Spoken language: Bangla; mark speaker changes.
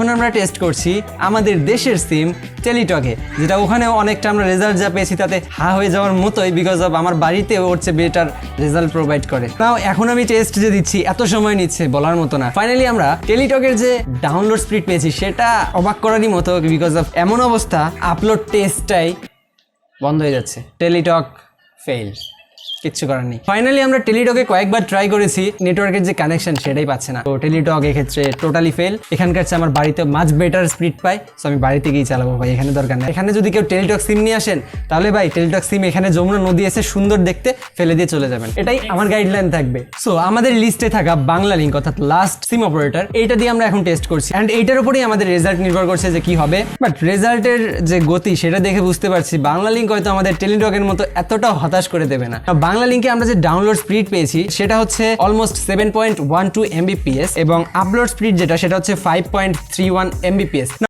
Speaker 1: এখন আমরা টেস্ট করছি আমাদের দেশের সিম টেলিটকে, যেটা ওখানে অনেকটা আমরা রেজাল্ট যা পেয়েছি তাতে হা হয়ে যাওয়ার মতোই, বিকজ অফ আমার বাড়িতে ওর চেয়ে বেটার রেজাল্ট প্রোভাইড করে। তাও এখন আমি টেস্ট যে দিচ্ছি এত সময় নিচ্ছে বলার মতো না। ফাইনালি আমরা টেলিটকের যে ডাউনলোড স্পিড পেয়েছি সেটা অবাক করারই মতো, বিকজ অফ এমন অবস্থা আপলোড টেস্টটাই বন্ধ হয়ে যাচ্ছে। টেলিটক ফেল, কিচ্ছু করার নেই। ফাইনালি আমরা টেলিটকে কয়েকবার ট্রাই করেছি, নেটওয়ার্কের যে কানেকশন সেটাই পাচ্ছে না। তো টেলিটক এক্ষেত্রে টোটালি ফেল। এখানকার চেয়ে আমার বাড়িতে মাছ বেটার স্পিড পাই, সো আমি বাড়িতে গিয়ে চালাবো ভাই, এখানে দরকার নেই। এখানে যদি কেউ টেলিটক সিম নিয়ে আসেন তাহলে ভাই টেলিটক সিম এখানে যমুনা নদী এসে সুন্দর দেখতে ফেলে দিয়ে চলে যাবেন, এটাই আমার গাইডলাইন থাকবে। সো আমাদের লিস্টে থাকা বাংলা লিঙ্ক অর্থাৎ লাস্ট সিম অপারেটর, এইটা দিয়ে আমরা এখন টেস্ট করছি অ্যান্ড এইটার উপরেই আমাদের রেজাল্ট নির্ভর করছে যে কি হবে। বাট রেজাল্টের যে গতি সেটা দেখে বুঝতে পারছি বাংলা লিঙ্ক হয়তো আমাদের টেলিটকের মতো এতটাও হতাশ করে দেবে না। বাংলা লিঙ্কে আমরা যে ডাউনলোড স্পিড পেয়েছি সেটা হচ্ছে অলমোস্ট 7.12 Mbps এবং আপলোড স্পিড যেটা সেটা হচ্ছে 5.31 Mbps।